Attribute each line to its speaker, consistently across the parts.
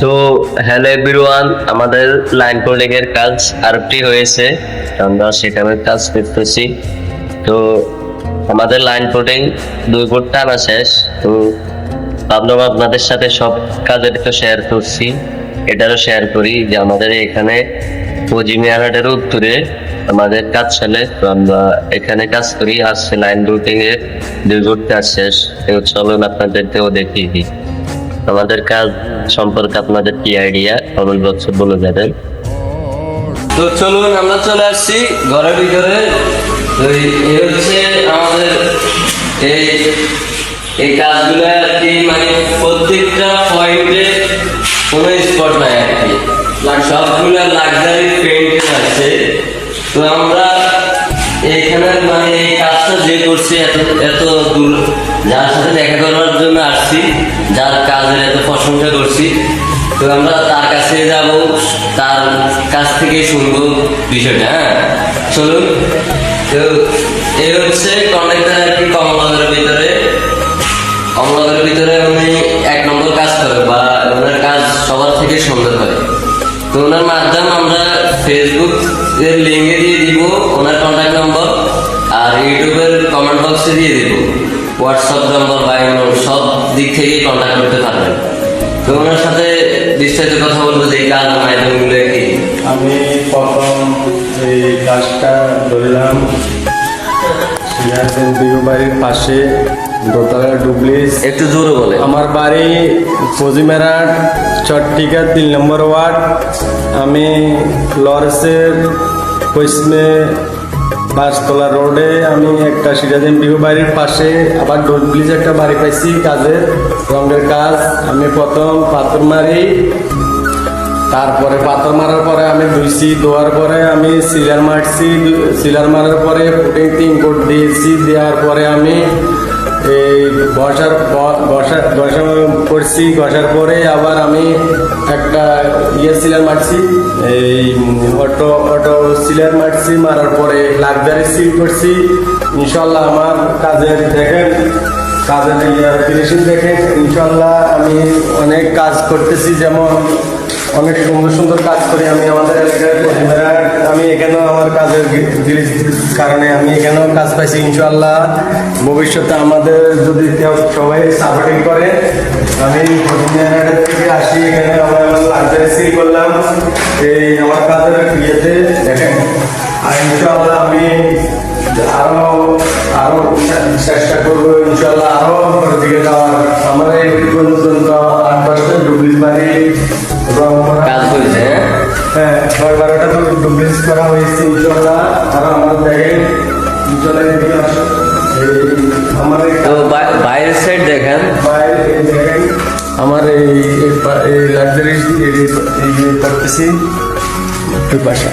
Speaker 1: তো hello everyone, আমাদের line coding এর কাজ আরেকটি হয়েছে, আমরা সেখানে কাজ করতেছি। তো আমাদের লাইন কোডিং 2 ফুট টানা শেষ। তো ভাবলাম আপনাদের সাথে সব কাজের তো শেয়ার করছি, এটারও শেয়ার করি যে আমাদের এখানে কোচিমিয়ারহাটের উত্তরে আমাদের কাজ চলে। তো আমরা এখানে কাজ করি, আসছে লাইন রুটিং এর 2 ফুট কাজ শেষ। তো চলুন আপনাদেরকেও দেখিয়ে দিই আমাদের কাজ সম্পর্কে আপনাদের কি আইডিয়া কমেন্ট বক্সে বলে যাবেন।
Speaker 2: তো চলুন আমরা চলে আসছি ঘরের ভিতরে। তো এই হচ্ছে আমাদের এই কাজগুলো আর কি, মানে প্রত্যেকটা পয়েন্টে কোনো স্পট নাই আর কি, সবগুলো লাক্সারি পেইন্ট আছে। তো আমরা এইখানে মানে এই কাজটা যে করছি এত দূর যার সাথে দেখা করার জন্য আসছি, যার কাজের এত প্রশংসা করছি, তো আমরা তার কাছে যাব, তার কাছ থেকে শুনবো বিষয়টা। হ্যাঁ চলুন। তো এই হচ্ছে কন্ট্রাক্টর আর কি, কমলাগরের ভিতরে উনি 1 নম্বর কাজ করে, বা ওনার কাজ সবার থেকে সুন্দর হয়। তো ওনার মাধ্যমে আমরা ফেসবুক এর লিঙ্কে দিয়ে দিব ওনার কন্ট্যাক্ট নম্বর, আর ইউটিউবের কমেন্ট বক্সে দিয়ে দিব হোয়াটসঅ্যাপ নম্বর বা সব দিক থেকেই কন্ট্যাক্ট করতে পারবেন। তো ওনার সাথে বিস্তারিত কথা বলবো যে এই কাজ মাধ্যমগুলো কি।
Speaker 3: আমি প্রথম এই কাজটা ধরলাম বিরু বাড়ির পাশে দোতলা ডুবলিস।
Speaker 2: একটু জোরে বলে।
Speaker 3: আমার বাড়ি কোচিমিয়ারহাট চট্টিকা 3 নম্বর ওয়ার্ড। আমি লরেন্সের পশ্চিমে 5তলা রোডে আমি একটা সিরাজেন বিহু বাড়ির পাশে আবার ডুবলিস একটা বাড়ি পাইছি কাজের রঙের কাজ। আমি প্রথম পাথর মারি, তারপরে পাথর মারার পরে আমি ধুইছি, ধোয়ার পরে আমি সিলার মারছি, সিলার মারার পরে ফুটিং 3 কোট দিয়েছি, দেওয়ার পরে আমি এই ঘষা করছি, ঘষার পরে আবার আমি একটা সিলার মারছি, এই অটো সিলার মারছি, মারার পরে লাক্সারি সিল করছি। ইনশাল্লাহ আমার কাজের দেখেন, কাজের ফিনিশিং দেখেন। ইনশাল্লাহ আমি অনেক কাজ করতেছি, যেমন অনেক সুন্দর সুন্দর কাজ করি আমি আমাদের এলাকায়। আমি এখানেও আমার কাজের কারণে আমি এখানেও কাজ পাইছি। ইনশাল্লাহ ভবিষ্যতে আমাদের যদি কেউ সবাই সাপোর্টিং করে, আমি থেকে আসি, এখানে আমার লাক্সারি সিল করলাম এই আমার কাজের ইয়েতে দেখেন। আর ইনশাল্লাহ আমি আরো চেষ্টা করবো, ইনশাল্লাহ আরো দিকে যাওয়ার। আমার এই পর্যন্ত 8-10টা ডুবলিস বাড়ি
Speaker 2: কাজ হয়েছে।
Speaker 3: হ্যাঁ 12টা তো ডুবলিস করা হয়েছে। ইনশাল্লাহ আরো আমার দেখেন, ইনশাল্লাহ আমার
Speaker 2: তো বাইরের সাইড দেখেন,
Speaker 3: বাইরে দেখেন আমার এই লাক্সারি করতেছি বাসা।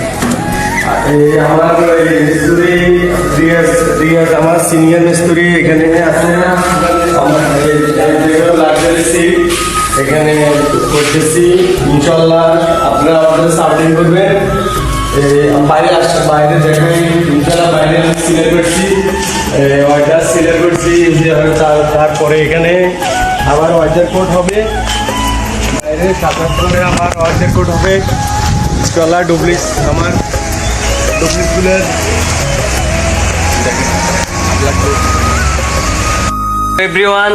Speaker 3: আমার মিস্ত্রি রিয়াজ আমার সিনিয়র মিস্ত্রি এখানে আছে। আমার লাক্সারি সিট এখানে করতেছি। ইনশাল্লাহ আপনারা আমাদের সাপোর্টিং করবেন। বাইরে আসছে, বাইরে দেখাই। ইনশাল্লাহ বাইরে সিলার করছি, ওয়াইটার সিলার করছি। তারপরে এখানে আবার ওয়াইটার কোট হবে, বাইরে 7-8 করে আমার ওয়াইটার কোট হবে। ইনশাল্লাহ ডুবলিস আমার ডুবলিসগুলোর
Speaker 2: এভরিওয়ান,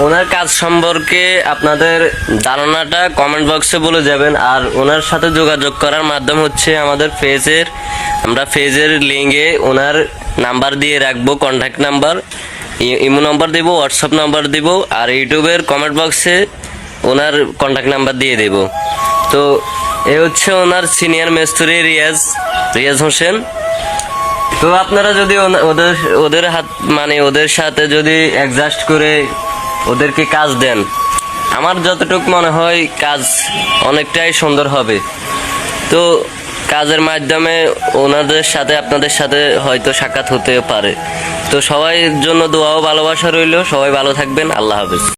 Speaker 2: ওনার কাজ সম্পর্কে আপনাদের ধারণাটা কমেন্ট বক্সে বলে যাবেন। আর ওনার সাথে যোগাযোগ করার মাধ্যম হচ্ছে আমাদের আমরা ফেজের লিঙ্কে ওনার নাম্বার দিয়ে রাখবো, কন্ট্যাক্ট নাম্বার, ইমো নাম্বার দেবো, হোয়াটসঅ্যাপ নাম্বার দেবো, আর ইউটিউবের কমেন্ট বক্সে ওনার কন্ট্যাক্ট নাম্বার দিয়ে দেবো। তো এ হচ্ছে ওনার সিনিয়র মিস্ত্রি রিয়াজ হোসেন। তো আপনারা যদি ওদের হাত মানে ওদের সাথে যদি অ্যাডজাস্ট করে ওদেরকে কাজ দেন, আমার যতটুকু মনে হয় কাজ অনেকটাই সুন্দর হবে। তো কাজের মাধ্যমে ওনাদের সাথে আপনাদের সাথে হয়তো সাক্ষাৎ হতে পারে। তো সবাই জন্য দোয়া ও ভালোবাসা রইল। সবাই ভালো থাকবেন। আল্লাহ হাফেজ।